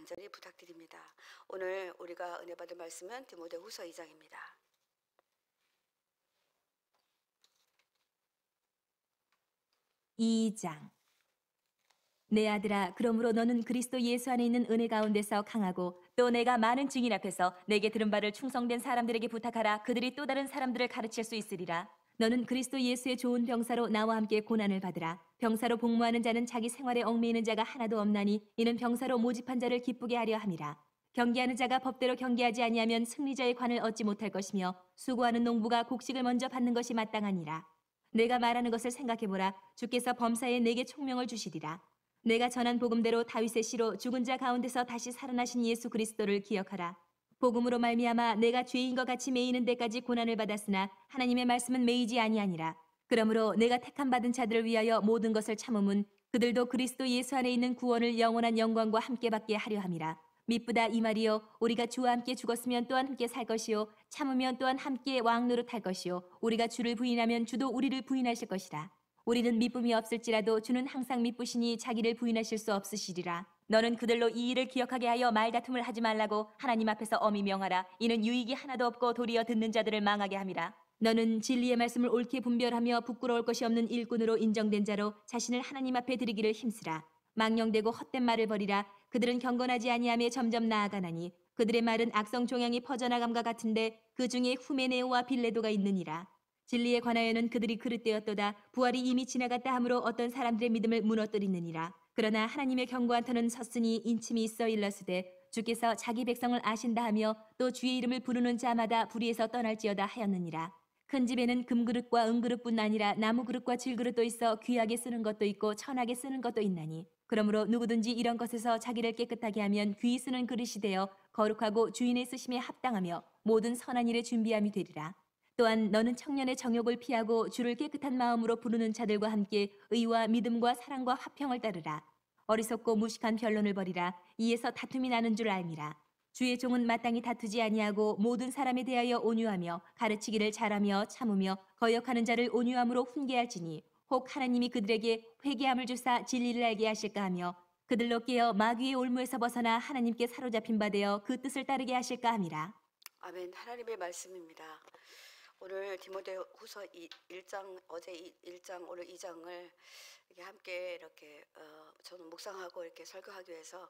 간절히 부탁드립니다. 오늘 우리가 은혜 받을 말씀은 디모데후서 2장입니다. 2장. 내 아들아, 그러므로 너는 그리스도 예수 안에 있는 은혜 가운데서 강하고 또 내가 많은 증인 앞에서 내게 들은 바를 충성된 사람들에게 부탁하라. 그들이 또 다른 사람들을 가르칠 수 있으리라. 너는 그리스도 예수의 좋은 병사로 나와 함께 고난을 받으라. 병사로 복무하는 자는 자기 생활에 얽매이는 자가 하나도 없나니 이는 병사로 모집한 자를 기쁘게 하려 함이라. 경계하는 자가 법대로 경계하지 아니하면 승리자의 관을 얻지 못할 것이며 수고하는 농부가 곡식을 먼저 받는 것이 마땅하니라. 내가 말하는 것을 생각해보라. 주께서 범사에 내게 총명을 주시리라. 내가 전한 복음대로 다윗의 씨로 죽은 자 가운데서 다시 살아나신 예수 그리스도를 기억하라. 복음으로 말미암아 내가 죄인 것 같이 매이는 데까지 고난을 받았으나 하나님의 말씀은 매이지 아니하니라. 그러므로 내가 택함 받은 자들을 위하여 모든 것을 참음은 그들도 그리스도 예수 안에 있는 구원을 영원한 영광과 함께 받게 하려 함이라. 미쁘다 이 말이요, 우리가 주와 함께 죽었으면 또한 함께 살 것이요 참으면 또한 함께 왕 노릇할 것이요 우리가 주를 부인하면 주도 우리를 부인하실 것이라. 우리는 미쁨이 없을지라도 주는 항상 미쁘시니 자기를 부인하실 수 없으시리라. 너는 그들로 이 일을 기억하게 하여 말다툼을 하지 말라고 하나님 앞에서 엄히 명하라. 이는 유익이 하나도 없고 도리어 듣는 자들을 망하게 함이라. 너는 진리의 말씀을 옳게 분별하며 부끄러울 것이 없는 일꾼으로 인정된 자로 자신을 하나님 앞에 드리기를 힘쓰라. 망령되고 헛된 말을 버리라. 그들은 경건하지 아니하며 점점 나아가나니 그들의 말은 악성 종양이 퍼져나감과 같은데 그 중에 후메네오와 빌레도가 있느니라. 진리에 관하여는 그들이 그릇되었도다. 부활이 이미 지나갔다 하므로 어떤 사람들의 믿음을 무너뜨리느니라. 그러나 하나님의 경고한 터는 섰으니 인침이 있어 일러스되 주께서 자기 백성을 아신다 하며 또 주의 이름을 부르는 자마다 불의에서 떠날지어다 하였느니라. 큰 집에는 금그릇과 은그릇뿐 아니라 나무그릇과 질그릇도 있어 귀하게 쓰는 것도 있고 천하게 쓰는 것도 있나니 그러므로 누구든지 이런 것에서 자기를 깨끗하게 하면 귀히 쓰는 그릇이 되어 거룩하고 주인의 쓰심에 합당하며 모든 선한 일에 준비함이 되리라. 또한 너는 청년의 정욕을 피하고 주를 깨끗한 마음으로 부르는 자들과 함께 의와 믿음과 사랑과 화평을 따르라. 어리석고 무식한 변론을 버리라. 이에서 다툼이 나는 줄 알미라. 주의 종은 마땅히 다투지 아니하고 모든 사람에 대하여 온유하며 가르치기를 잘하며 참으며 거역하는 자를 온유함으로 훈계할지니 혹 하나님이 그들에게 회개함을 주사 진리를 알게 하실까 하며 그들로 깨어 마귀의 올무에서 벗어나 하나님께 사로잡힌 바 되어 그 뜻을 따르게 하실까 함이라. 아멘. 하나님의 말씀입니다. 오늘 디모데후서 1장, 어제 1장, 오늘 2장을 함께 이렇게 저는 묵상하고 이렇게 설교하기 위해서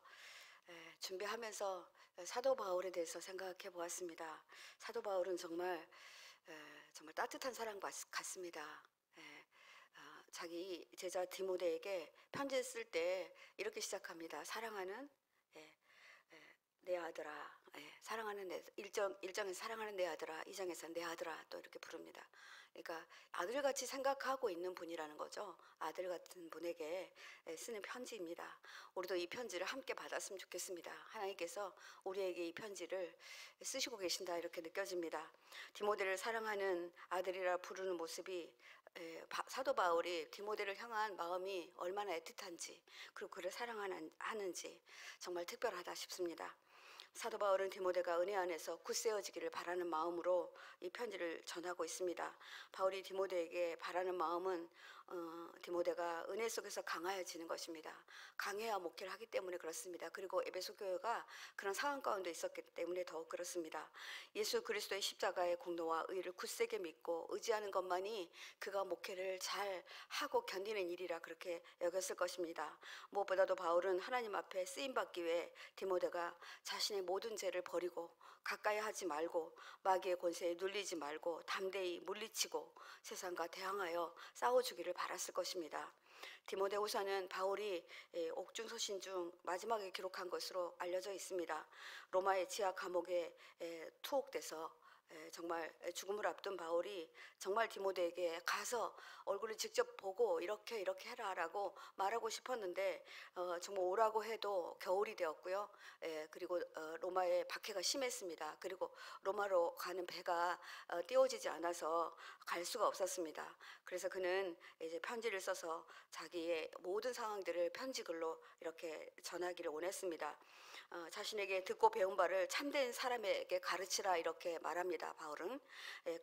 준비하면서 사도 바울에 대해서 생각해 보았습니다. 사도 바울은 정말 따뜻한 사람 같습니다. 자기 제자 디모데에게 편지를 쓸 때 이렇게 시작합니다. 사랑하는 내 아들아, 사랑하는 내 1장에서 사랑하는 내 아들아, 2장에서 내 아들아 또 이렇게 부릅니다. 그러니까 아들같이 생각하고 있는 분이라는 거죠. 아들 같은 분에게 쓰는 편지입니다. 우리도 이 편지를 함께 받았으면 좋겠습니다. 하나님께서 우리에게 이 편지를 쓰시고 계신다 이렇게 느껴집니다. 디모데를 사랑하는 아들이라 부르는 모습이 사도 바울이 디모데를 향한 마음이 얼마나 애틋한지 그리고 그를 사랑하는지 정말 특별하다 싶습니다. 사도 바울은 디모데가 은혜 안에서 굳세어지기를 바라는 마음으로 이 편지를 전하고 있습니다. 바울이 디모데에게 바라는 마음은 디모데가 은혜 속에서 강하여지는 것입니다. 강해야 목회를 하기 때문에 그렇습니다. 그리고 에베소 교회가 그런 상황 가운데 있었기 때문에 더욱 그렇습니다. 예수 그리스도의 십자가의 공로와 의를 굳세게 믿고 의지하는 것만이 그가 목회를 잘 하고 견디는 일이라 그렇게 여겼을 것입니다. 무엇보다도 바울은 하나님 앞에 쓰임받기 위해 디모데가 자신의 모든 죄를 버리고 가까이 하지 말고 마귀의 권세에 눌리지 말고 담대히 물리치고 세상과 대항하여 싸워주기를 바랐을 것입니다. 디모데후서는 바울이 옥중서신 중 마지막에 기록한 것으로 알려져 있습니다. 로마의 지하 감옥에 투옥돼서 정말 죽음을 앞둔 바울이 정말 디모데에게 가서 얼굴을 직접 보고 이렇게 해라라고 말하고 싶었는데 정말 오라고 해도 겨울이 되었고요. 그리고 로마의 박해가 심했습니다. 그리고 로마로 가는 배가 띄워지지 않아서 갈 수가 없었습니다. 그래서 그는 이제 편지를 써서 자기의 모든 상황들을 편지글로 이렇게 전하기를 원했습니다. 자신에게 듣고 배운 바를 참된 사람에게 가르치라 이렇게 말합니다. 바울은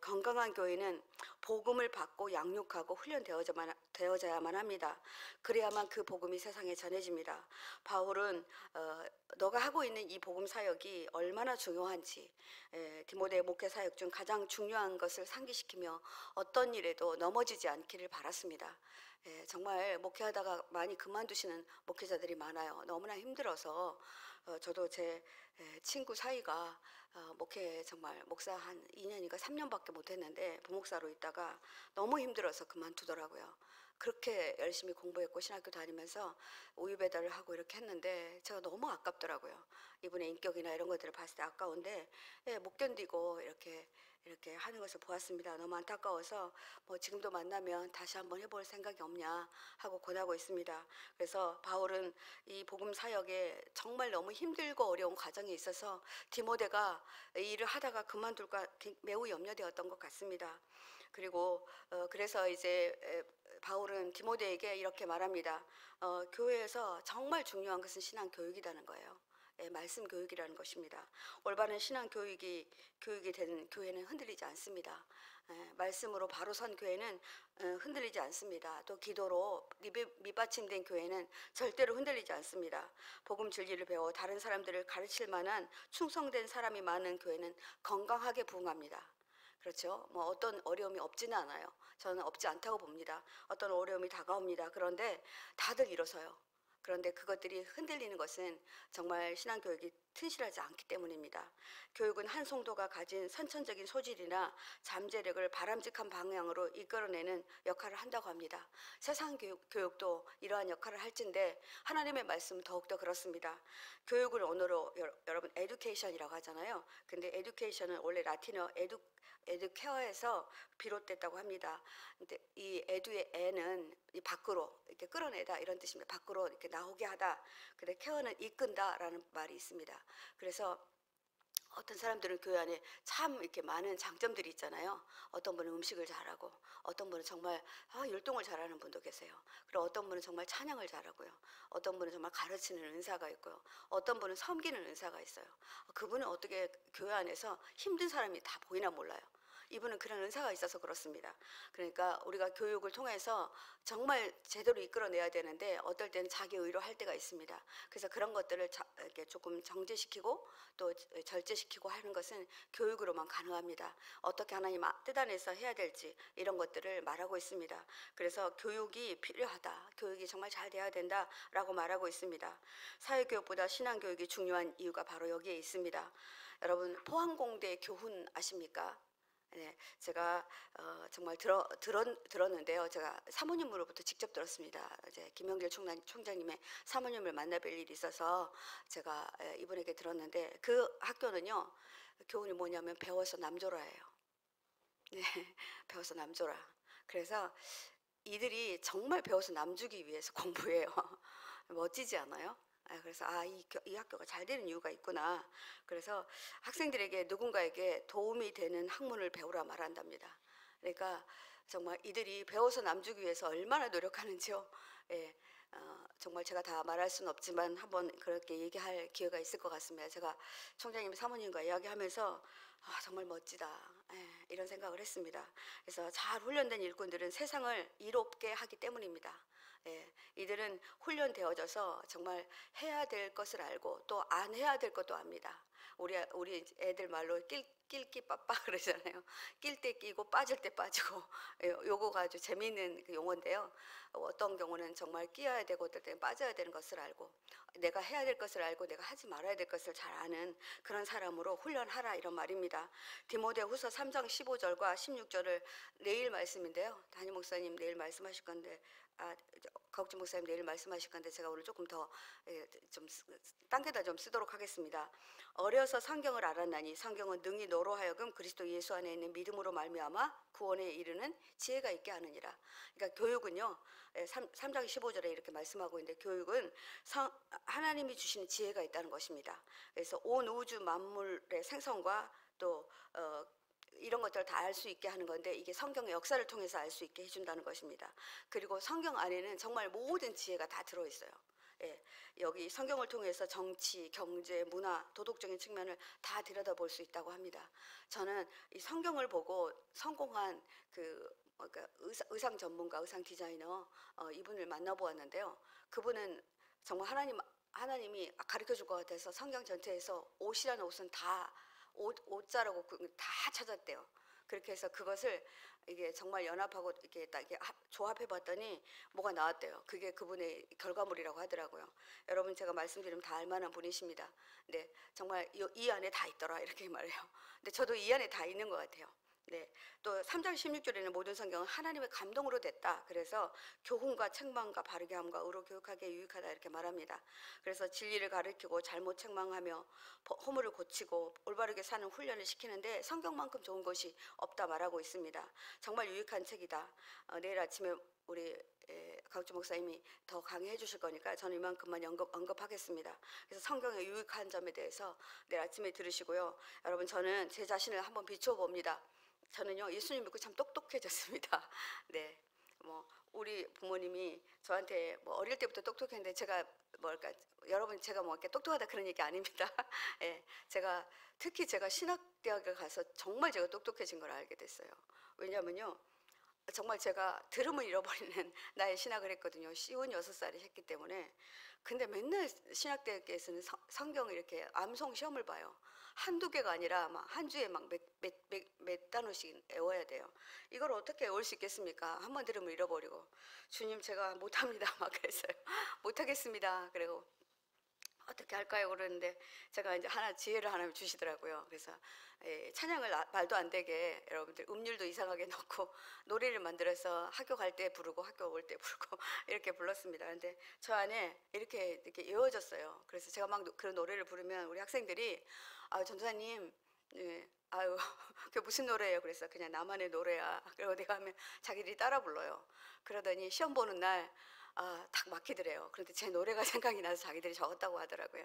건강한 교회는 복음을 받고 양육하고 훈련되어져야만 되어져야만 합니다. 그래야만 그 복음이 세상에 전해집니다. 바울은 너가 하고 있는 이 복음 사역이 얼마나 중요한지, 디모데 목회 사역 중 가장 중요한 것을 상기시키며 어떤 일에도 넘어지지 않기를 바랐습니다. 정말 목회하다가 많이 그만두시는 목회자들이 많아요. 너무나 힘들어서 저도 제 친구 사이가 목회 정말 목사 한 2년인가 3년밖에 못했는데 부목사로 있다가 너무 힘들어서 그만두더라고요. 그렇게 열심히 공부했고 신학교 다니면서 우유 배달을 하고 이렇게 했는데 제가 너무 아깝더라고요. 이분의 인격이나 이런 것들을 봤을 때 아까운데 못 견디고 이렇게 하는 것을 보았습니다. 너무 안타까워서 뭐 지금도 만나면 다시 한번 해볼 생각이 없냐 하고 권하고 있습니다. 그래서 바울은 이 복음 사역에 정말 너무 힘들고 어려운 과정이 있어서 디모데가 이 일을 하다가 그만둘까 매우 염려되었던 것 같습니다. 그리고 그래서 이제 바울은 디모데에게 이렇게 말합니다. 교회에서 정말 중요한 것은 신앙 교육이라는 거예요. 말씀 교육이라는 것입니다. 올바른 신앙 교육이 된 교회는 흔들리지 않습니다. 말씀으로 바로 선 교회는 흔들리지 않습니다. 또 기도로 밑받침된 교회는 절대로 흔들리지 않습니다. 복음 진리를 배워 다른 사람들을 가르칠 만한 충성된 사람이 많은 교회는 건강하게 부흥합니다. 그렇죠. 뭐 어떤 어려움이 없지는 않아요. 저는 없지 않다고 봅니다. 어떤 어려움이 다가옵니다. 그런데 다들 일어서요. 그런데 그것들이 흔들리는 것은 정말 신앙교육이 튼실하지 않기 때문입니다. 교육은 한 성도가 가진 선천적인 소질이나 잠재력을 바람직한 방향으로 이끌어내는 역할을 한다고 합니다. 세상 교육도 이러한 역할을 할진데 하나님의 말씀은 더욱더 그렇습니다. 교육을 언어로 여러분 에듀케이션이라고 하잖아요. 근데 에듀케이션은 원래 라틴어 에듀케어에서 비롯됐다고 합니다. 근데 이 에듀의 에는 이 밖으로 이렇게 끌어내다 이런 뜻입니다. 밖으로 이렇게 나오게 하다. 근데 케어는 이끈다라는 말이 있습니다. 그래서 어떤 사람들은 교회 안에 참 이렇게 많은 장점들이 있잖아요. 어떤 분은 음식을 잘하고, 어떤 분은 정말 율동을 잘하는 분도 계세요. 그리고 어떤 분은 정말 찬양을 잘하고요. 어떤 분은 정말 가르치는 은사가 있고요. 어떤 분은 섬기는 은사가 있어요. 그분은 어떻게 교회 안에서 힘든 사람이 다 보이나 몰라요. 이분은 그런 은사가 있어서 그렇습니다. 그러니까 우리가 교육을 통해서 정말 제대로 이끌어내야 되는데 어떨 때는 자기 의로 할 때가 있습니다. 그래서 그런 것들을 이렇게 조금 정제시키고 또 절제시키고 하는 것은 교육으로만 가능합니다. 어떻게 하나님 뜻 안에서 해야 될지 이런 것들을 말하고 있습니다. 그래서 교육이 필요하다. 교육이 정말 잘 돼야 된다라고 말하고 있습니다. 사회교육보다 신앙교육이 중요한 이유가 바로 여기에 있습니다. 여러분 포항공대 교훈 아십니까? 네, 제가 정말 들었는데요. 제가 사모님으로부터 직접 들었습니다. 이제 김영길 총장님의 사모님을 만나뵐 일이 있어서 제가 이분에게 들었는데 그 학교는요. 교훈이 뭐냐면 배워서 남조라예요. 네, 배워서 남조라. 그래서 이들이 정말 배워서 남주기 위해서 공부해요. 멋지지 않아요? 그래서 이 학교가 잘 되는 이유가 있구나. 그래서 학생들에게 누군가에게 도움이 되는 학문을 배우라 말한답니다. 그러니까 정말 이들이 배워서 남주기 위해서 얼마나 노력하는지요. 예, 정말 제가 다 말할 수는 없지만 한번 그렇게 얘기할 기회가 있을 것 같습니다. 제가 총장님 사모님과 이야기하면서 정말 멋지다. 이런 생각을 했습니다. 그래서 잘 훈련된 일꾼들은 세상을 이롭게 하기 때문입니다. 이들은 훈련되어져서 정말 해야 될 것을 알고 또 안 해야 될 것도 압니다. 우리 애들 말로 낄끼 빠빠 그러잖아요. 낄 때 끼고 빠질 때 빠지고 요거가 아주 재미있는 그 용어인데요. 어떤 경우는 정말 끼어야 되고 어떨 때는 빠져야 되는 것을 알고 내가 해야 될 것을 알고 내가 하지 말아야 될 것을 잘 아는 그런 사람으로 훈련하라 이런 말입니다. 디모데후서 3장 15절과 16절을 내일 말씀인데요. 담임 목사님 내일 말씀하실 건데 가옥진 목사님 내일 말씀하실 건데 제가 오늘 조금 더 좀 당겨다 좀 쓰도록 하겠습니다. 어려서 성경을 알았나니 성경은 능히 너로 하여금 그리스도 예수 안에 있는 믿음으로 말미암아 구원에 이르는 지혜가 있게 하느니라. 그러니까 교육은요. 3장 15절에 이렇게 말씀하고 있는데 교육은 하나님이 주시는 지혜가 있다는 것입니다. 그래서 온 우주 만물의 생성과 또 이런 것들을 다 알 수 있게 하는 건데 이게 성경의 역사를 통해서 알 수 있게 해준다는 것입니다. 그리고 성경 안에는 정말 모든 지혜가 다 들어있어요. 여기 성경을 통해서 정치, 경제, 문화, 도덕적인 측면을 다 들여다볼 수 있다고 합니다. 저는 이 성경을 보고 성공한 그 그러니까 의상 전문가, 의상 디자이너 이분을 만나보았는데요. 그분은 정말 하나님이 가르쳐 줄 것 같아서 성경 전체에서 옷이라는 옷은 다 옷자라고 다 찾았대요. 그렇게 해서 그것을 이게 정말 연합하고 이렇게 딱 이렇게 조합해 봤더니 뭐가 나왔대요. 그게 그분의 결과물이라고 하더라고요. 여러분 제가 말씀드리면 다 알만한 분이십니다. 네, 정말 이 안에 다 있더라 이렇게 말해요. 근데 저도 이 안에 다 있는 것 같아요. 네, 또 3장 16절에는 모든 성경은 하나님의 감동으로 됐다. 그래서 교훈과 책망과 바르게 함과 의로 교육하기에 유익하다 이렇게 말합니다. 그래서 진리를 가르치고 잘못 책망하며 허물을 고치고 올바르게 사는 훈련을 시키는데 성경만큼 좋은 것이 없다 말하고 있습니다. 정말 유익한 책이다. 내일 아침에 우리 강주 목사님이 더 강의해 주실 거니까 저는 이만큼만 언급하겠습니다. 그래서 성경의 유익한 점에 대해서 내일 아침에 들으시고요. 여러분 저는 제 자신을 한번 비추어 봅니다. 저는요 예수님 믿고 참 똑똑해졌습니다. 네, 뭐 우리 부모님이 저한테 뭐 어릴 때부터 똑똑했는데 제가 뭐랄까 여러분 제가 뭐 이렇게 똑똑하다 그런 얘기 아닙니다. 예, 제가 특히 제가 신학대학을 가서 정말 제가 똑똑해진 걸 알게 됐어요. 왜냐면요. 정말 제가 들음을 잃어버리는 나의 신학을 했거든요. 쉬운 6살에 했기 때문에. 근데 맨날 신학대학에서는 성경을 이렇게 암송 시험을 봐요. 한두 개가 아니라 막 한 주에 막 몇 단어씩 외워야 돼요. 이걸 어떻게 외울 수 있겠습니까? 한 번 들으면 잃어버리고. 주님 제가 못합니다. 막 그랬어요. 못하겠습니다. 그리고 어떻게 할까요? 그러는데 제가 이제 지혜를 하나 주시더라고요. 그래서 찬양을 말도 안 되게 여러분들 음률도 이상하게 넣고 노래를 만들어서 학교 갈 때 부르고 학교 올 때 부르고 이렇게 불렀습니다. 근데 저 안에 이렇게 이어졌어요. 그래서 제가 막 그런 노래를 부르면 우리 학생들이 전도사님, 예, 아유 그게 무슨 노래예요? 그래서 그냥 나만의 노래야. 그리고 내가 하면 자기들이 따라 불러요. 그러더니 시험 보는 날 딱 막히더래요. 그런데 제 노래가 생각이 나서 자기들이 적었다고 하더라고요.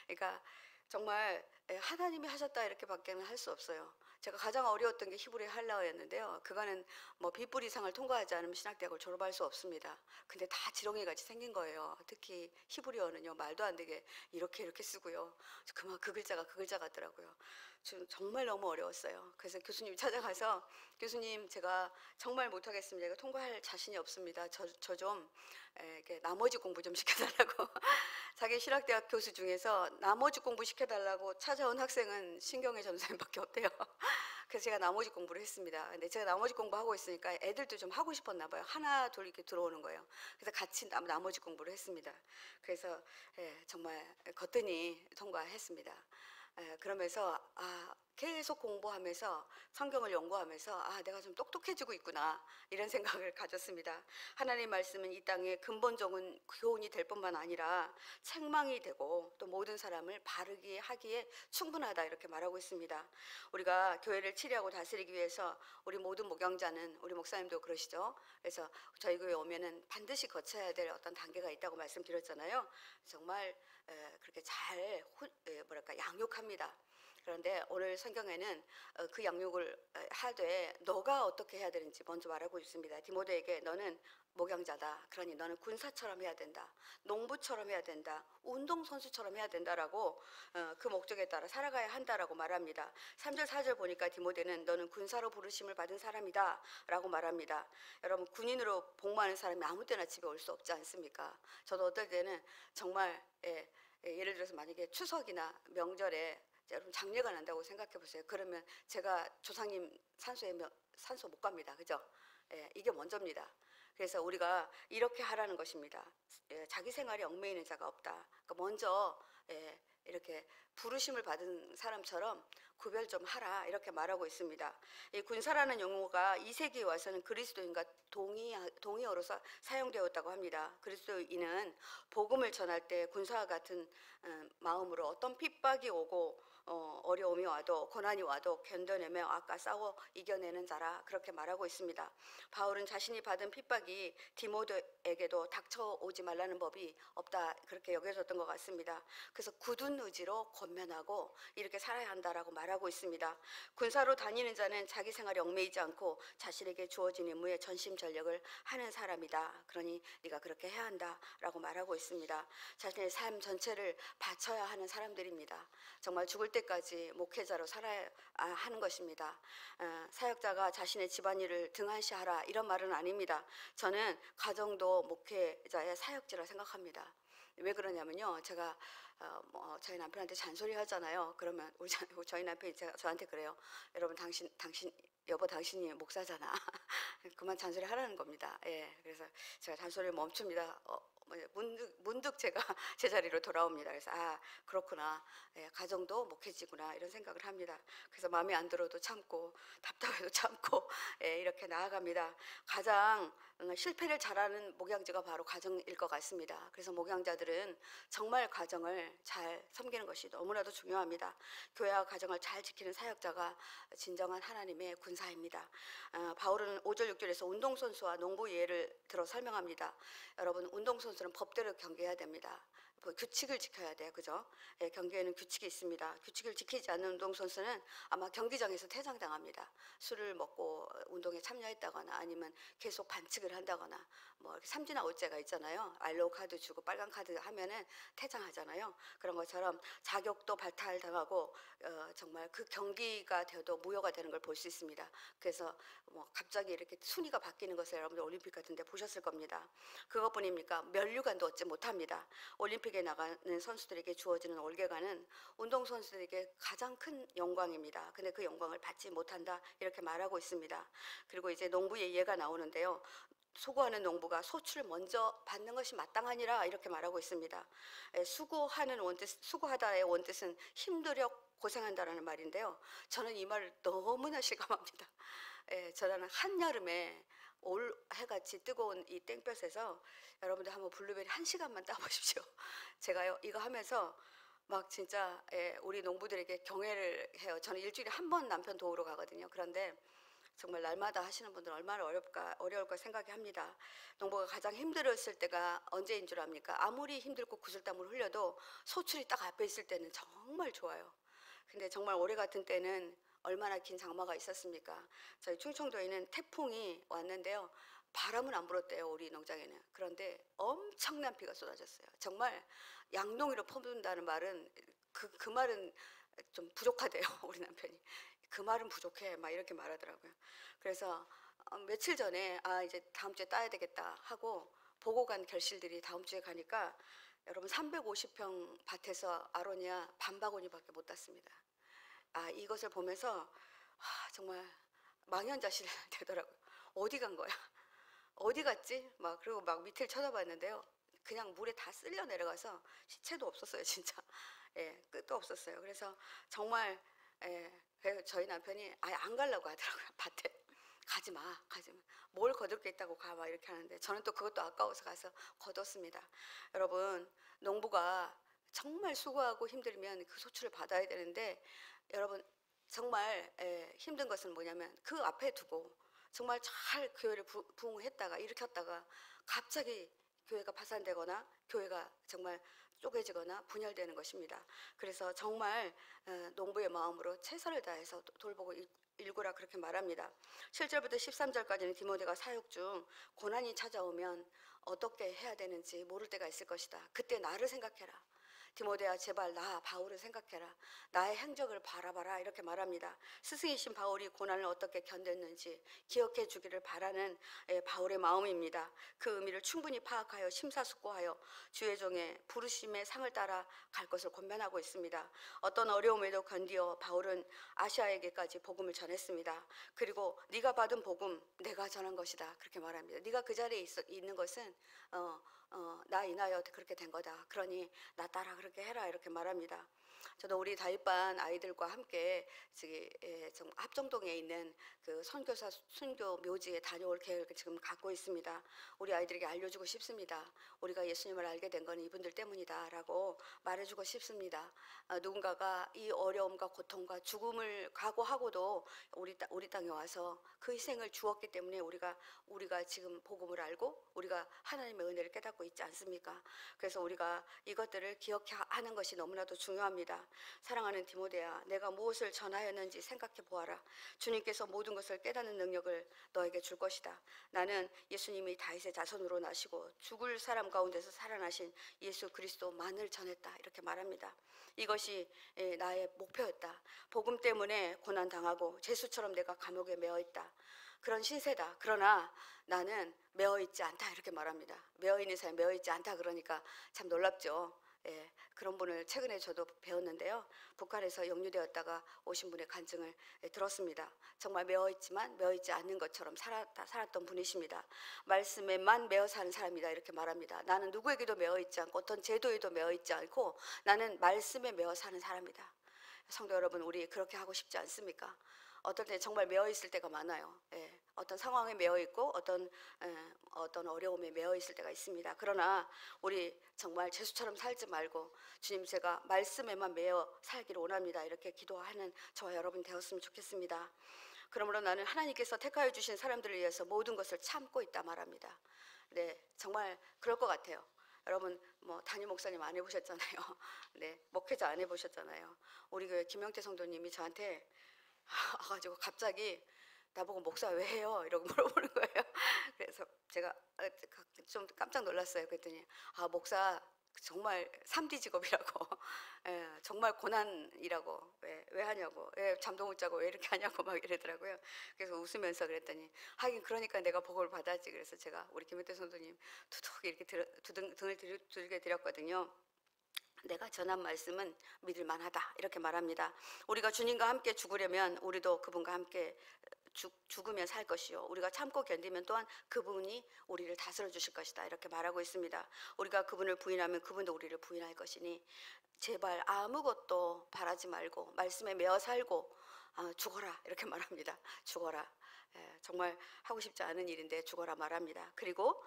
그러니까 정말 하나님이 하셨다 이렇게밖에는 할 수 없어요. 제가 가장 어려웠던 게 히브리 할라어였는데요. 그거는 뭐 B뿔 이상을 통과하지 않으면 신학대학을 졸업할 수 없습니다. 근데 다 지렁이 같이 생긴 거예요. 특히 히브리어는요 말도 안 되게 이렇게 쓰고요. 그만 그 글자가 그 글자 같더라고요. 정말 너무 어려웠어요. 그래서 교수님 찾아가서 교수님 제가 정말 못하겠습니다. 이거 통과할 자신이 없습니다. 저 좀 이렇게 나머지 공부 좀 시켜달라고. 자기 신학대학 교수 중에서 나머지 공부 시켜달라고 찾아온 학생은 신경의 전도사님밖에 없대요. 그래서 제가 나머지 공부를 했습니다. 근데 제가 나머지 공부하고 있으니까 애들도 좀 하고 싶었나 봐요. 하나 둘 이렇게 들어오는 거예요. 그래서 같이 나머지 공부를 했습니다. 그래서 정말 거뜬히 통과했습니다. 그러면서 계속 공부하면서 성경을 연구하면서 내가 좀 똑똑해지고 있구나 이런 생각을 가졌습니다. 하나님 말씀은 이 땅에 근본적인 교훈이 될 뿐만 아니라 책망이 되고 또 모든 사람을 바르게 하기에 충분하다 이렇게 말하고 있습니다. 우리가 교회를 치리하고 다스리기 위해서 우리 모든 목양자는 우리 목사님도 그러시죠. 그래서 저희 교회 오면은 반드시 거쳐야 될 어떤 단계가 있다고 말씀드렸잖아요. 정말 그렇게 잘 양육합니다. 그런데 오늘 성경에는 그 양육을 하되 너가 어떻게 해야 되는지 먼저 말하고 있습니다. 디모데에게 너는 목양자다. 그러니 너는 군사처럼 해야 된다. 농부처럼 해야 된다. 운동선수처럼 해야 된다라고 그 목적에 따라 살아가야 한다라고 말합니다. 3절 4절 보니까 디모데는 너는 군사로 부르심을 받은 사람이다 라고 말합니다. 여러분 군인으로 복무하는 사람이 아무 때나 집에 올 수 없지 않습니까? 저도 어떨 때는 정말 예를 들어서 만약에 추석이나 명절에 여러분 장례가 난다고 생각해 보세요. 그러면 제가 조상님 산소 못 갑니다. 그죠? 이게 먼저입니다. 그래서 우리가 이렇게 하라는 것입니다. 자기 생활에 얽매이는 자가 없다. 그러니까 먼저 이렇게 부르심을 받은 사람처럼 구별 좀 하라 이렇게 말하고 있습니다. 이 군사라는 용어가 2세기에 와서는 그리스도인과 동의어로서 사용되었다고 합니다. 그리스도인은 복음을 전할 때 군사와 같은 마음으로 어떤 핍박이 오고 어려움이 와도 고난이 와도 견뎌내며 아까 싸워 이겨내는 자라 그렇게 말하고 있습니다. 바울은 자신이 받은 핍박이 디모데에게도 닥쳐오지 말라는 법이 없다 그렇게 여겨졌던 것 같습니다. 그래서 굳은 의지로 권면하고 이렇게 살아야 한다라고 말하고 있습니다. 군사로 다니는 자는 자기 생활에 얽매이지 않고 자신에게 주어진 임무에 전심전력을 하는 사람이다. 그러니 네가 그렇게 해야 한다라고 말하고 있습니다. 자신의 삶 전체를 바쳐야 하는 사람들입니다. 정말 죽을 때까지 목회자로 살아야 하는 것입니다. 사역자가 자신의 집안일을 등한시하라 이런 말은 아닙니다. 저는 가정도 목회자의 사역지라 생각합니다. 왜 그러냐면요, 제가 저희 남편한테 잔소리 하잖아요. 그러면 저희 남편이 저한테 그래요. 여러분, 여보, 당신이 목사잖아. 그만 잔소리 하라는 겁니다. 예, 그래서 제가 잔소리를 멈춥니다. 문득 제가 제자리로 돌아옵니다. 그래서 그렇구나. 예, 가정도 목회지구나 이런 생각을 합니다. 그래서 마음에 안 들어도 참고 답답해도 참고 이렇게 나아갑니다. 가장 실패를 잘하는 목양지가 바로 가정일 것 같습니다. 그래서 목양자들은 정말 가정을 잘 섬기는 것이 너무나도 중요합니다. 교회와 가정을 잘 지키는 사역자가 진정한 하나님의 군사입니다. 바울은 5절 6절에서 운동선수와 농부 예를 들어 설명합니다. 여러분, 운동선수는 법대로 경기해야 됩니다. 규칙을 지켜야 돼요. 그죠? 예, 경기에는 규칙이 있습니다. 규칙을 지키지 않는 운동선수는 아마 경기장에서 퇴장당합니다. 술을 먹고 운동에 참여했다거나 아니면 계속 반칙을 한다거나 뭐 이렇게 삼진 아웃제가 있잖아요. 알로우 카드 주고 빨간 카드 하면은 퇴장하잖아요. 그런 것처럼 자격도 발탈당하고 정말 그 경기가 되어도 무효가 되는 걸 볼 수 있습니다. 그래서 뭐 갑자기 이렇게 순위가 바뀌는 것을 여러분들 올림픽 같은 데 보셨을 겁니다. 그것뿐입니까? 면류관도 얻지 못합니다. 올림픽에 나가는 선수들에게 주어지는 올개관은 운동선수들에게 가장 큰 영광입니다. 근데 그 영광을 받지 못한다 이렇게 말하고 있습니다. 그리고 이제 농부의 예가 나오는데요. 수고하는 농부가 소출을 먼저 받는 것이 마땅하니라 이렇게 말하고 있습니다. 수고하다의 원뜻은 힘들여 고생한다라는 말인데요. 저는 이 말을 너무나 실감합니다. 저는 한여름에 올 해같이 뜨거운 이 땡볕에서 여러분들 한번 블루베리 1시간만 따보십시오. 제가 이거 하면서 막 진짜 우리 농부들에게 경애를 해요. 저는 일주일에 한 번 남편 도우러 가거든요. 그런데 정말 날마다 하시는 분들 얼마나 어려울까 생각이 합니다. 농부가 가장 힘들었을 때가 언제인 줄 압니까? 아무리 힘들고 구슬땀을 흘려도 소출이 딱 앞에 있을 때는 정말 좋아요. 근데 정말 올해 같은 때는 얼마나 긴 장마가 있었습니까? 저희 충청도에는 태풍이 왔는데요. 바람은 안 불었대요, 우리 농장에는. 그런데 엄청난 비가 쏟아졌어요. 정말 양동이로 퍼붓는다는 말은 그 말은 좀 부족하대요, 우리 남편이. 그 말은 부족해, 막 이렇게 말하더라고요. 그래서 며칠 전에 이제 다음 주에 따야 되겠다 하고 보고 간 결실들이 다음 주에 가니까 여러분 350평 밭에서 아로니아 반바구니밖에 못 땄습니다. 이것을 보면서 정말 망연자실 되더라고요. 어디 간 거야? 어디 갔지? 그리고 밑을 쳐다봤는데요. 그냥 물에 다 쓸려 내려가서 시체도 없었어요, 진짜. 예, 끝도 없었어요. 그래서 정말 그래서 저희 남편이 아예 안 가려고 하더라고요, 밭에. 가지 마. 뭘 거둘 게 있다고 가, 막 이렇게 하는데 저는 또 그것도 아까워서 가서 거뒀습니다. 여러분, 농부가 정말 수고하고 힘들면 그 소출을 받아야 되는데 여러분 정말 힘든 것은 뭐냐면 그 앞에 두고 정말 잘 교회를 부흥했다가 일으켰다가 갑자기 교회가 파산되거나 교회가 정말 쪼개지거나 분열되는 것입니다. 그래서 정말 농부의 마음으로 최선을 다해서 돌보고 일구라 그렇게 말합니다. 7절부터 13절까지는 디모데가 사역 중 고난이 찾아오면 어떻게 해야 되는지 모를 때가 있을 것이다. 그때 나를 생각해라. 디모데야, 제발 나 바울을 생각해라. 나의 행적을 바라봐라 이렇게 말합니다. 스승이신 바울이 고난을 어떻게 견뎠는지 기억해 주기를 바라는 바울의 마음입니다. 그 의미를 충분히 파악하여 심사숙고하여 주의 종의 부르심의 상을 따라 갈 것을 권면하고 있습니다. 어떤 어려움에도 견디어 바울은 아시아에게까지 복음을 전했습니다. 그리고 네가 받은 복음 내가 전한 것이다 그렇게 말합니다. 네가 그 자리에 있는 것은 나 인하여 그렇게 된 거다. 그러니 나 따라 그렇게 해라 이렇게 말합니다. 저도 우리 다윗반 아이들과 함께 좀 합정동에 있는 그 선교사 순교 묘지에 다녀올 계획을 지금 갖고 있습니다. 우리 아이들에게 알려주고 싶습니다. 우리가 예수님을 알게 된 건 이분들 때문이다라고 말해주고 싶습니다. 누군가가 이 어려움과 고통과 죽음을 각오하고도 우리 땅에 와서 그 희생을 주었기 때문에 우리가 지금 복음을 알고 우리가 하나님의 은혜를 깨닫고 있지 않습니까? 그래서 우리가 이것들을 기억하는 것이 너무나도 중요합니다. 말합니다. 사랑하는 디모데야, 내가 무엇을 전하였는지 생각해 보아라. 주님께서 모든 것을 깨닫는 능력을 너에게 줄 것이다. 나는 예수님이 다윗의 자손으로 나시고 죽을 사람 가운데서 살아나신 예수 그리스도만을 전했다. 이렇게 말합니다. 이것이 나의 목표였다. 복음 때문에 고난당하고 죄수처럼 내가 감옥에 매어 있다. 그런 신세다. 그러나 나는 매어 있지 않다. 이렇게 말합니다. 매어 있는 사람이 매어 있지 않다. 그러니까 참 놀랍죠. 예, 그런 분을 최근에 저도 배웠는데요. 북한에서 영유되었다가 오신 분의 간증을 들었습니다. 정말 매어 있지만 매어 있지 않는 것처럼 살았던 분이십니다. 말씀에만 매어 사는 사람이다. 이렇게 말합니다. 나는 누구에게도 매어 있지 않고 어떤 제도에도 매어 있지 않고 나는 말씀에 매어 사는 사람이다. 성도 여러분, 우리 그렇게 하고 싶지 않습니까? 어떨 때 정말 매어 있을 때가 많아요. 예, 어떤 상황에 매어 있고 어떤 어려움에 매어 있을 때가 있습니다. 그러나 우리 정말 죄수처럼 살지 말고 주님, 제가 말씀에만 매어 살기를 원합니다. 이렇게 기도하는 저와 여러분 되었으면 좋겠습니다. 그러므로 나는 하나님께서 택하여 주신 사람들을 위해서 모든 것을 참고 있다 말합니다. 네, 정말 그럴 것 같아요. 여러분 뭐 담임 목사님 안 해보셨잖아요. 네, 목회자 안 해보셨잖아요. 우리 교회 김영태 성도님이 저한테 와가지고 갑자기 나보고 목사 왜 해요? 이러고 물어보는 거예요. 그래서 제가 좀 깜짝 놀랐어요. 그랬더니 목사 정말 3D 직업이라고 예, 정말 고난이라고 왜 하냐고 잠도 못 자고 왜 이렇게 하냐고 막 이러더라고요. 그래서 웃으면서 그랬더니 하긴 그러니까 내가 복을 받았지. 그래서 제가 우리 김혜태 선도님 두둑 이렇게 등을 두들겨 드렸거든요. 내가 전한 말씀은 믿을 만하다. 이렇게 말합니다. 우리가 주님과 함께 죽으려면 우리도 그분과 함께 죽으면 살 것이요, 우리가 참고 견디면 또한 그분이 우리를 다스려 주실 것이다. 이렇게 말하고 있습니다. 우리가 그분을 부인하면 그분도 우리를 부인할 것이니 제발 아무것도 바라지 말고 말씀에 매어 살고 죽어라. 이렇게 말합니다. 죽어라. 정말 하고 싶지 않은 일인데 죽어라 말합니다. 그리고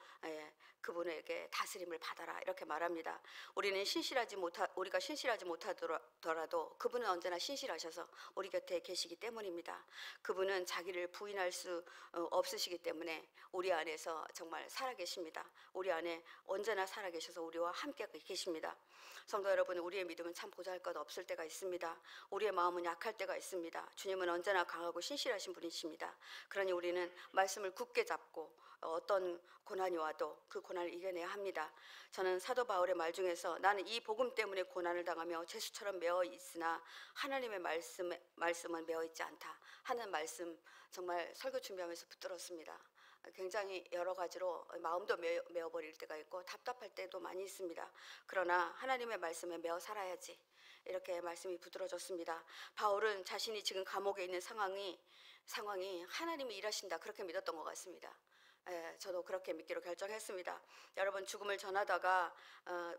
그분에게 다스림을 받아라. 이렇게 말합니다. 우리가 신실하지 못하더라도 그분은 언제나 신실하셔서 우리 곁에 계시기 때문입니다. 그분은 자기를 부인할 수 없으시기 때문에 우리 안에서 정말 살아계십니다. 우리 안에 언제나 살아계셔서 우리와 함께 계십니다. 성도 여러분, 우리의 믿음은 참 보잘것 없을 때가 있습니다. 우리의 마음은 약할 때가 있습니다. 주님은 언제나 강하고 신실하신 분이십니다. 그러니 우리는 말씀을 굳게 잡고 어떤 고난이 와도 그 고난을 이겨내야 합니다. 저는 사도 바울의 말 중에서 나는 이 복음 때문에 고난을 당하며 죄수처럼 매어 있으나 하나님의 말씀은 매어 있지 않다 하는 말씀, 정말 설교 준비하면서 붙들었습니다. 굉장히 여러 가지로 마음도 메어버릴 때가 있고 답답할 때도 많이 있습니다. 그러나 하나님의 말씀에 매어 살아야지, 이렇게 말씀이 부드러졌습니다. 바울은 자신이 지금 감옥에 있는 상황이 하나님이 일하신다, 그렇게 믿었던 것 같습니다. 저도 그렇게 믿기로 결정했습니다. 여러분, 죽음을 전하다가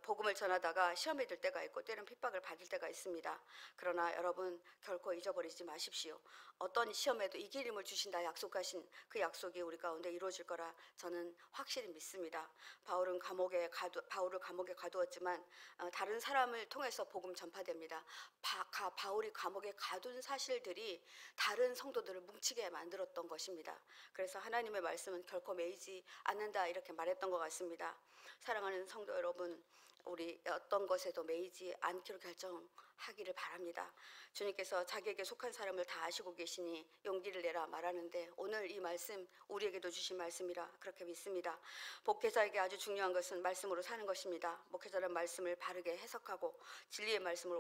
복음을 전하다가 시험에 들 때가 있고 때로는 핍박을 받을 때가 있습니다. 그러나 여러분 결코 잊어버리지 마십시오. 어떤 시험에도 이길 힘을 주신다 약속하신 그 약속이 우리 가운데 이루어질 거라 저는 확실히 믿습니다. 바울을 감옥에 가두었지만 다른 사람을 통해서 복음 전파됩니다. 바울이 감옥에 가둔 사실들이 다른 성도들을 뭉치게 만들었던 것입니다. 그래서 하나님의 말씀은 결코 매이지 않는다, 이렇게 말했던 것 같습니다. 사랑하는 성도 여러분, 우리 어떤 것에도 매이지 않기로 결정하기를 바랍니다. 주님께서 자기에게 속한 사람을 다 아시고 계시니 용기를 내라 말하는데 오늘 이 말씀 우리에게도 주신 말씀이라 그렇게 믿습니다. 목회자에게 아주 중요한 것은 말씀으로 사는 것입니다. 목회자는 말씀을 바르게 해석하고 진리의 말씀을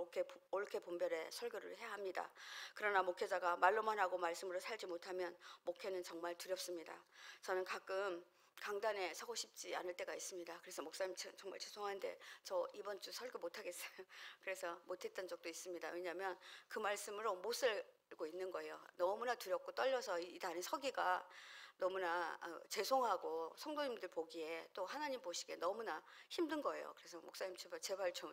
옳게 분별해 설교를 해야 합니다. 그러나 목회자가 말로만 하고 말씀으로 살지 못하면 목회는 정말 두렵습니다. 저는 가끔 강단에 서고 싶지 않을 때가 있습니다. 그래서 목사님 정말 죄송한데 저 이번 주 설교 못하겠어요. 그래서 못했던 적도 있습니다. 왜냐하면 그 말씀으로 못 살고 있는 거예요. 너무나 두렵고 떨려서 이 단에 서기가 너무나 죄송하고 성도님들 보기에 또 하나님 보시기에 너무나 힘든 거예요. 그래서 목사님 제발 좀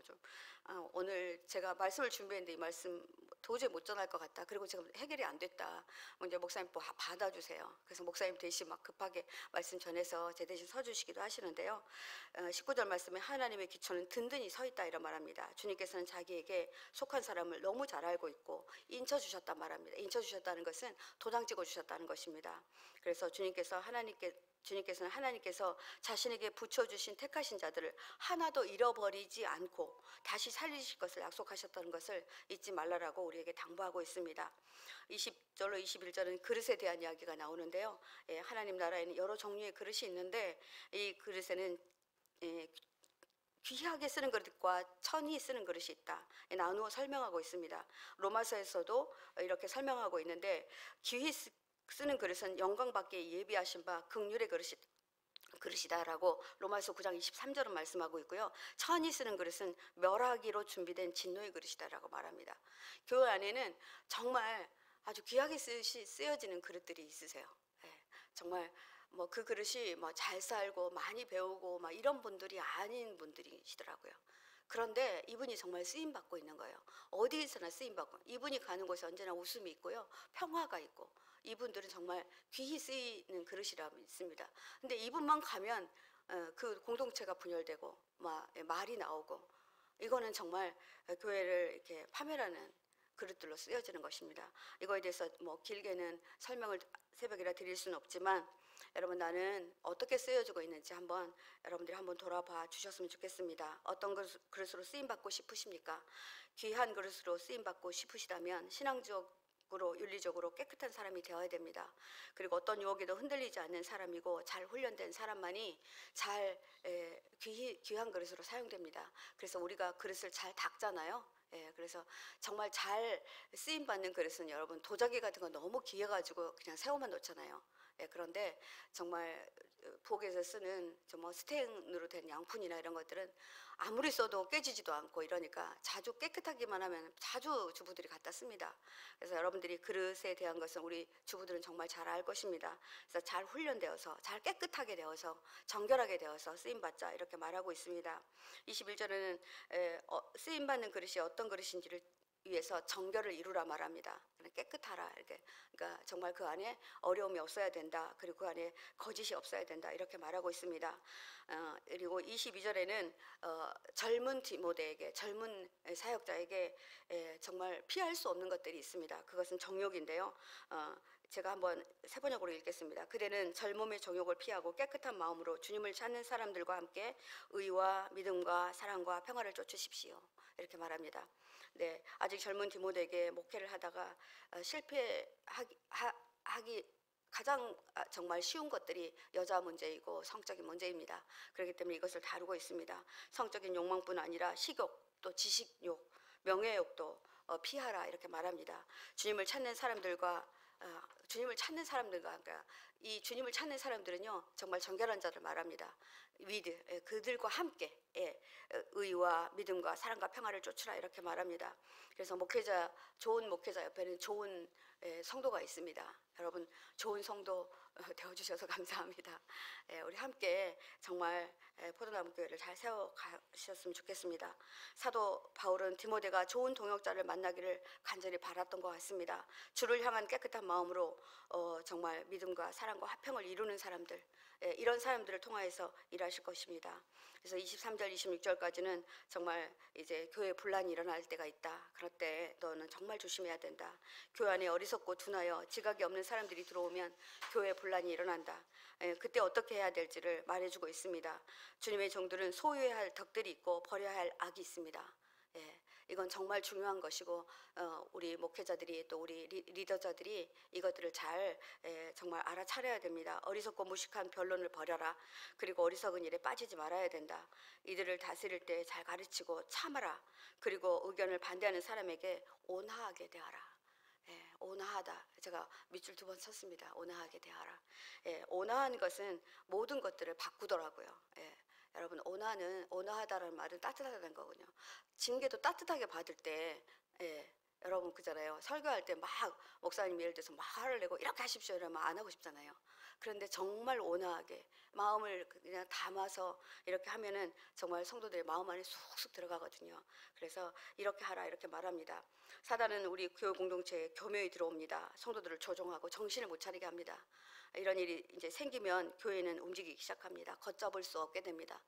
오늘 제가 말씀을 준비했는데 이 말씀 도저히 못 전할 것 같다. 그리고 지금 해결이 안 됐다. 이제 목사님 받아주세요. 그래서 목사님 대신 막 급하게 말씀 전해서 제 대신 서주시기도 하시는데요. 19절 말씀에 하나님의 기초는 든든히 서 있다, 이런 말합니다. 주님께서는 자기에게 속한 사람을 너무 잘 알고 있고 인쳐주셨단 말합니다. 인쳐주셨다는 것은 도장 찍어주셨다는 것입니다. 그래서 주님께서 하나님께 주님께서는 하나님께서 자신에게 붙여주신 택하신 자들을 하나도 잃어버리지 않고 다시 살리실 것을 약속하셨다는 것을 잊지 말라라고 우리에게 당부하고 있습니다. 20절로 21절은 그릇에 대한 이야기가 나오는데요. 하나님 나라에는 여러 종류의 그릇이 있는데 이 그릇에는 귀하게 쓰는 그릇과 천히 쓰는 그릇이 있다. 나누어 설명하고 있습니다. 로마서에서도 이렇게 설명하고 있는데 귀히 쓰는 그릇은 영광받기에 예비하신 바 긍휼의 그릇이다라고 로마서 9장 23절은 말씀하고 있고요. 천히 쓰는 그릇은 멸하기로 준비된 진노의 그릇이다라고 말합니다. 교회 안에는 정말 아주 귀하게 쓰여지는 그릇들이 있으세요. 정말 뭐 그 그릇이 뭐 잘 살고 많이 배우고 막 이런 분들이 아닌 분들이시더라고요. 그런데 이분이 정말 쓰임 받고 있는 거예요. 어디에서나 쓰임 받고, 이분이 가는 곳에 언제나 웃음이 있고요, 평화가 있고, 이분들은 정말 귀히 쓰이는 그릇이라 믿습니다. 근데 이분만 가면 그 공동체가 분열되고 말이 나오고, 이거는 정말 교회를 이렇게 파멸하는 그릇들로 쓰여지는 것입니다. 이거에 대해서 뭐 길게는 설명을 새벽이라 드릴 수는 없지만, 여러분 나는 어떻게 쓰여지고 있는지 여러분들이 한번 돌아봐 주셨으면 좋겠습니다. 어떤 그릇으로 쓰임 받고 싶으십니까? 귀한 그릇으로 쓰임 받고 싶으시다면 신앙적으로 윤리적으로 깨끗한 사람이 되어야 됩니다. 그리고 어떤 유혹에도 흔들리지 않는 사람이고 잘 훈련된 사람만이 귀한 그릇으로 사용됩니다. 그래서 우리가 그릇을 잘 닦잖아요. 그래서 정말 잘 쓰임 받는 그릇은 여러분 도자기 같은 거 너무 귀해가지고 그냥 세워만 놓잖아요. 그런데 정말 부엌에서 쓰는 정말 스테인으로 된 양푼이나 이런 것들은 아무리 써도 깨지지도 않고 이러니까 자주 깨끗하기만 하면 자주 주부들이 갖다 씁니다. 그래서 여러분들이 그릇에 대한 것은 우리 주부들은 정말 잘 알 것입니다. 그래서 잘 훈련되어서 잘 깨끗하게 되어서 정결하게 되어서 쓰임받자 이렇게 말하고 있습니다. 21절에는 쓰임받는 그릇이 어떤 그릇인지를 위해서 정결을 이루라 말합니다. 깨끗하라 이렇게. 그러니까 정말 그 안에 어려움이 없어야 된다. 그리고 그 안에 거짓이 없어야 된다. 이렇게 말하고 있습니다. 그리고 22절에는 젊은 디모데에게, 젊은 사역자에게 정말 피할 수 없는 것들이 있습니다. 그것은 정욕인데요. 제가 한번 세번역으로 읽겠습니다. 그대는 젊음의 정욕을 피하고 깨끗한 마음으로 주님을 찾는 사람들과 함께 의와 믿음과 사랑과 평화를 쫓으십시오. 이렇게 말합니다. 네, 아직 젊은 디모데에게 목회를 하다가 실패하기 가장 정말 쉬운 것들이 여자 문제이고 성적인 문제입니다. 그렇기 때문에 이것을 다루고 있습니다. 성적인 욕망뿐 아니라 식욕, 또 지식욕, 명예욕도 피하라 이렇게 말합니다. 주님을 찾는 사람들과 그러니까 이 주님을 찾는 사람들은요 정말 정결한 자를 말합니다. 그들과 함께 의와 믿음과 사랑과 평화를 쫓으라 이렇게 말합니다. 그래서 좋은 목회자 옆에는 좋은 성도가 있습니다. 여러분 좋은 성도 되어주셔서 감사합니다. 우리 함께 정말 포도나무 교회를 잘 세워가셨으면 좋겠습니다. 사도 바울은 디모데가 좋은 동역자를 만나기를 간절히 바랐던 것 같습니다. 주를 향한 깨끗한 마음으로 정말 믿음과 사랑과 화평을 이루는 사람들, 이런 사람들을 통하여서 일하실 것입니다. 그래서 23절 26절까지는 정말 이제 교회 분란이 일어날 때가 있다. 그럴 때 너는 정말 조심해야 된다. 교회 안에 어리석고 둔하여 지각이 없는 사람들이 들어오면 교회 분란이 일어난다. 그때 어떻게 해야 될지를 말해주고 있습니다. 주님의 종들은 소유해야 할 덕들이 있고 버려야 할 악이 있습니다. 이건 정말 중요한 것이고 우리 목회자들이 또 우리 리더자들이 이것들을 잘 정말 알아차려야 됩니다. 어리석고 무식한 변론을 버려라. 그리고 어리석은 일에 빠지지 말아야 된다. 이들을 다스릴 때 잘 가르치고 참아라. 그리고 의견을 반대하는 사람에게 온화하게 대하라. 온화하다. 제가 밑줄 2번 썼습니다. 온화하게 대하라. 온화한 것은 모든 것들을 바꾸더라고요. 여러분 온화하다라는 말은 따뜻하다는 거군요. 징계도 따뜻하게 받을 때 여러분 그잖아요. 설교할 때 막 목사님 예를 들어서 막 화를 내고 이렇게 하십시오 이러면 안 하고 싶잖아요. 그런데 정말 온화하게 마음을 그냥 담아서 이렇게 하면은 정말 성도들의 마음 안에 쑥쑥 들어가거든요. 그래서 이렇게 하라 이렇게 말합니다. 사단은 우리 교회 공동체에 교묘히 들어옵니다. 성도들을 조종하고 정신을 못 차리게 합니다. 이런 일이 이제 생기면 교회는 움직이기 시작합니다. 걷잡을 수 없게 됩니다.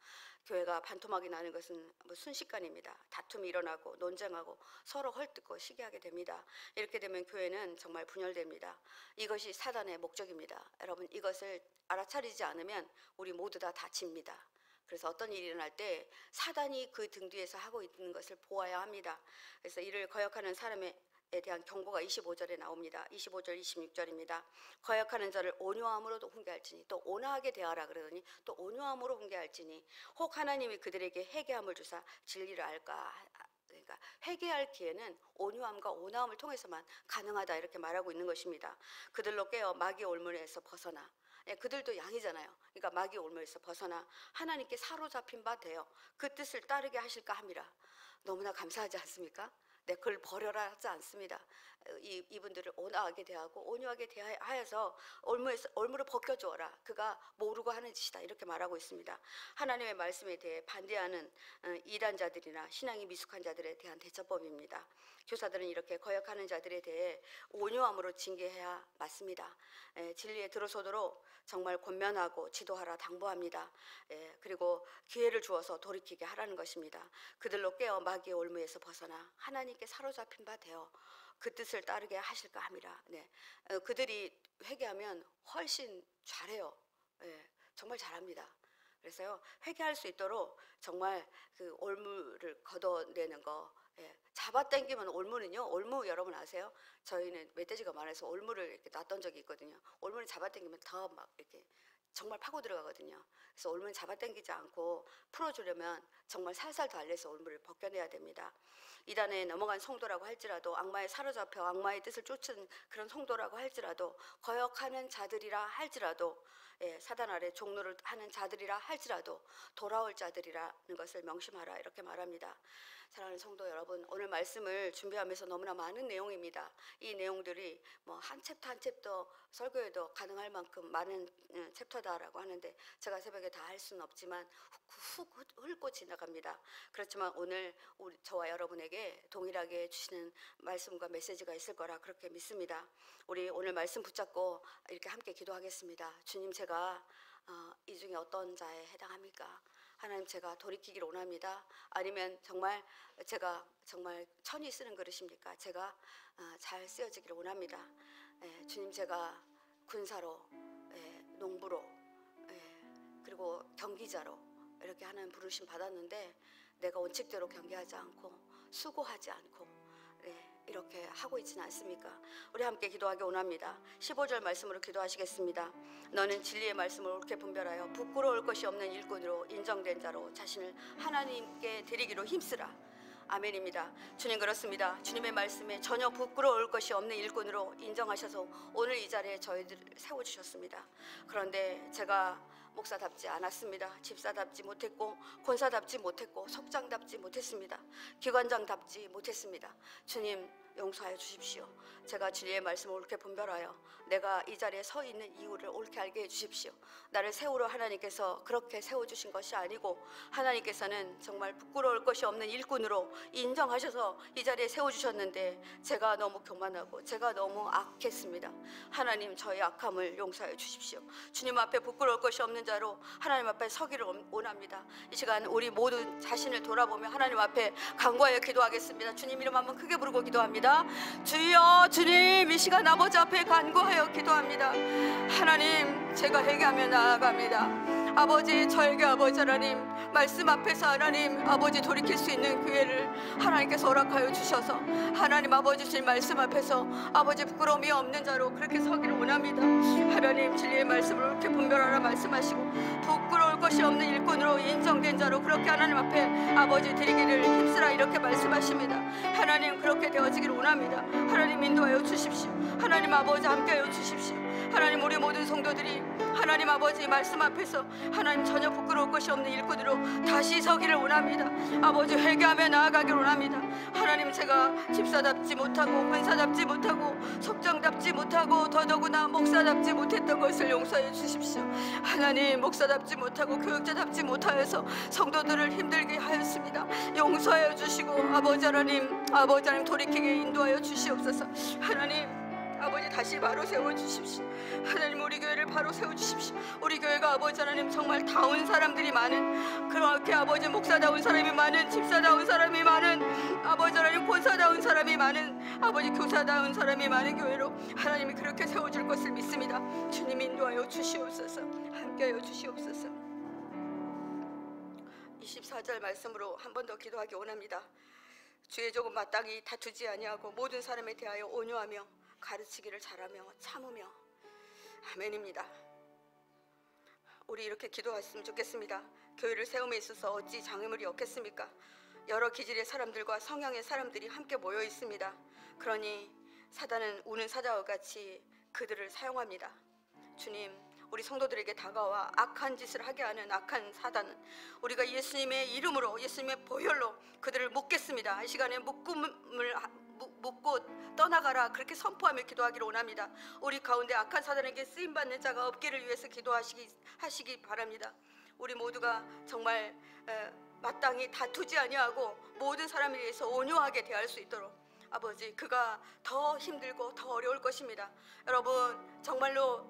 교회가 반토막이 나는 것은 순식간입니다. 다툼이 일어나고 논쟁하고 서로 헐뜯고 시기하게 됩니다. 이렇게 되면 교회는 정말 분열됩니다. 이것이 사단의 목적입니다. 여러분 이것을 알아차리지 않으면 우리 모두 다 다칩니다. 그래서 어떤 일이 일어날 때 사단이 그 등 뒤에서 하고 있는 것을 보아야 합니다. 그래서 이를 거역하는 사람에 대한 경고가 25절에 나옵니다. 25절 26절입니다. 거역하는 자를 온유함으로도 훈계할지니, 또 온화하게 대하라 그러더니 또 온유함으로 훈계할지니, 혹 하나님이 그들에게 회개함을 주사 진리를 알까. 그러니까 회개할 기회는 온유함과 온화함을 통해서만 가능하다, 이렇게 말하고 있는 것입니다. 그들로 깨어 마귀의 올무에서 벗어나, 그들도 양이잖아요. 그러니까 마귀의 올무에서 벗어나 하나님께 사로잡힌 바 되어 그 뜻을 따르게 하실까 함이라. 너무나 감사하지 않습니까? 네, 그걸 버려라 하지 않습니다. 이분들을 온화하게 대하고 온유하게 대하여서 올무를 벗겨주어라. 그가 모르고 하는 짓이다, 이렇게 말하고 있습니다. 하나님의 말씀에 대해 반대하는 이단자들이나 신앙이 미숙한 자들에 대한 대처법입니다. 교사들은 이렇게 거역하는 자들에 대해 온유함으로 징계해야 맞습니다. 진리에 들어서도록 정말 권면하고 지도하라 당부합니다. 그리고 기회를 주어서 돌이키게 하라는 것입니다. 그들로 깨어 마귀의 올무에서 벗어나 하나님께 사로잡힌 바 되어 그 뜻을 따르게 하실까 함이라. 네. 그들이 회개하면 훨씬 잘해요. 정말 잘합니다. 그래서요, 회개할 수 있도록 정말 그 올무를 걷어내는 거, 잡아당기면 올무는요, 올무 여러분 아세요? 저희는 멧돼지가 많아서 올무를 이렇게 놨던 적이 있거든요. 올무를 잡아당기면 더 막 이렇게 정말 파고 들어가거든요. 그래서 올무는 잡아당기지 않고 풀어주려면 정말 살살 달래서 올무를 벗겨내야 됩니다. 이단에 넘어간 성도라고 할지라도, 악마에 사로잡혀 악마의 뜻을 쫓은 그런 성도라고 할지라도, 거역하는 자들이라 할지라도, 사단 아래 종노를 하는 자들이라 할지라도 돌아올 자들이라는 것을 명심하라, 이렇게 말합니다. 사랑하는 성도 여러분, 오늘 말씀을 준비하면서 너무나 많은 내용입니다. 이 내용들이 뭐 한 챕터 한 챕터 설교에도 가능할 만큼 많은 챕터다라고 하는데, 제가 새벽에 다 할 수는 없지만 훅 훑고 지나갑니다. 그렇지만 오늘 저와 여러분에게 동일하게 주시는 말씀과 메시지가 있을 거라 그렇게 믿습니다. 우리 오늘 말씀 붙잡고 이렇게 함께 기도하겠습니다. 주님, 제가 이 중에 어떤 자에 해당합니까? 하나님, 제가 돌이키기를 원합니다. 아니면 정말 제가 정말 천히 쓰는 그릇입니까? 제가 잘 쓰여지기를 원합니다. 주님, 제가 군사로, 농부로, 그리고 경기자로 이렇게 하는 부르심 받았는데, 내가 원칙대로 경기하지 않고 수고하지 않고 이렇게 하고 있지는 않습니까? 우리 함께 기도하기 원합니다. 15절 말씀으로 기도하시겠습니다. 너는 진리의 말씀을 옳게 분별하여 부끄러울 것이 없는 일꾼으로 인정된 자로 자신을 하나님께 드리기로 힘쓰라. 아멘입니다. 주님, 그렇습니다. 주님의 말씀에 전혀 부끄러울 것이 없는 일꾼으로 인정하셔서 오늘 이 자리에 저희들을 세워주셨습니다. 그런데 제가 목사답지 않았습니다. 집사답지 못했고, 권사답지 못했고, 속장답지 못했습니다. 기관장답지 못했습니다. 주님, 용서하여 주십시오. 제가 진리의 말씀을 옳게 분별하여 내가 이 자리에 서 있는 이유를 옳게 알게 해주십시오. 나를 세우러 하나님께서 그렇게 세워주신 것이 아니고, 하나님께서는 정말 부끄러울 것이 없는 일꾼으로 인정하셔서 이 자리에 세워주셨는데, 제가 너무 교만하고 제가 너무 악했습니다. 하나님, 저의 악함을 용서하여 주십시오. 주님 앞에 부끄러울 것이 없는 자로 하나님 앞에 서기를 원합니다. 이 시간 우리 모두 자신을 돌아보며 하나님 앞에 간구하여 기도하겠습니다. 주님 이름 한번 크게 부르고 기도합니다. 주여, 주님, 이 시간 아버지 앞에 간구하여 기도합니다. 하나님, 제가 회개하며 나아갑니다. 아버지, 저에게 아버지 하나님 말씀 앞에서 하나님 아버지 돌이킬 수 있는 기회를 하나님께서 허락하여 주셔서 하나님 아버지 주신 말씀 앞에서 아버지 부끄러움이 없는 자로 그렇게 서기를 원합니다. 하나님, 진리의 말씀을 이렇게 분별하라 말씀하시고, 부끄러울 것이 없는 일꾼으로 인정된 자로 그렇게 하나님 앞에 아버지 드리기를 힘쓰라, 이렇게 말씀하십니다. 하나님, 그렇게 되어지기를 원합니다. 하나님, 인도하여 주십시오. 하나님 아버지 함께하여 주십시오. 하나님, 우리 모든 성도들이 하나님 아버지 말씀 앞에서 하나님 전혀 부끄러울 것이 없는 일꾼으로 다시 서기를 원합니다. 아버지, 회개하며 나아가기를 원합니다. 하나님, 제가 집사답지 못하고 권사답지 못하고 속장답지 못하고 더더구나 목사답지 못했던 것을 용서해 주십시오. 하나님, 목사답지 못하고 교육자답지 못하여서 성도들을 힘들게 하였습니다. 용서해 주시고 아버지 하나님 돌이키게 인도하여 주시옵소서. 하나님 아버지 다시 바로 세워주십시오. 하나님 우리 교회를 바로 세워주십시오. 우리 교회가 아버지 하나님 정말 다운 사람들이 많은, 그렇게 아버지 목사다운 사람이 많은, 집사다운 사람이 많은, 아버지 하나님 권사다운 사람이 많은, 아버지 교사다운 사람이 많은 교회로 하나님이 그렇게 세워줄 것을 믿습니다. 주님 인도하여 주시옵소서. 함께하여 주시옵소서. 24절 말씀으로 한 번 더 기도하기 원합니다. 주의 종은 마땅히 다투지 아니하고 모든 사람에 대하여 온유하며 가르치기를 잘하며 참으며. 아멘입니다. 우리 이렇게 기도했으면 좋겠습니다. 교회를 세움에 있어서 어찌 장애물이 없겠습니까? 여러 기질의 사람들과 성향의 사람들이 함께 모여 있습니다. 그러니 사단은 우는 사자와 같이 그들을 사용합니다. 주님, 우리 성도들에게 다가와 악한 짓을 하게 하는 악한 사단은 우리가 예수님의 이름으로, 예수님의 보혈로 그들을 묶겠습니다. 이 시간에 묶고 떠나가라, 그렇게 선포하며 기도하기를 원합니다. 우리 가운데 악한 사단에게 쓰임받는 자가 없기를 위해서 기도하시기 바랍니다. 우리 모두가 정말 마땅히 다투지 아니하고 모든 사람에 대해서 온유하게 대할 수 있도록, 아버지, 그가 더 힘들고 더 어려울 것입니다. 여러분, 정말로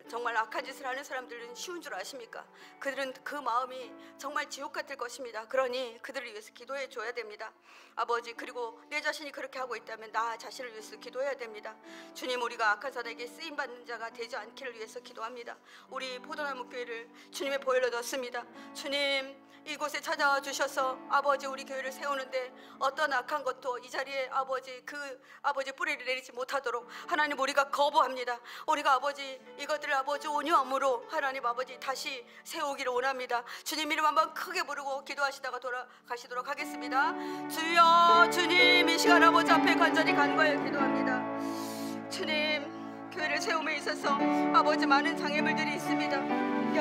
정말 악한 짓을 하는 사람들은 쉬운 줄 아십니까? 그들은 그 마음이 정말 지옥 같을 것입니다. 그러니 그들을 위해서 기도해 줘야 됩니다. 아버지, 그리고 내 자신이 그렇게 하고 있다면 나 자신을 위해서 기도해야 됩니다. 주님, 우리가 악한 사단에게 쓰임받는 자가 되지 않기를 위해서 기도합니다. 우리 포도나무 교회를 주님의 보혈로 넣습니다. 주님, 이곳에 찾아와 주셔서 아버지 우리 교회를 세우는데 어떤 악한 것도 이 자리에 아버지 뿌리를 내리지 못하도록 하나님 우리가 거부합니다. 우리가 아버지 이것들을 아버지 온유함으로 하나님 아버지 다시 세우기를 원합니다. 주님 이름 한번 크게 부르고 기도하시다가 돌아가시도록 하겠습니다. 주여, 주님, 이 시간 아버지 앞에 간절히 간구하여 기도합니다. 주님, 교회를 세움에 있어서 아버지 많은 장애물들이 있습니다.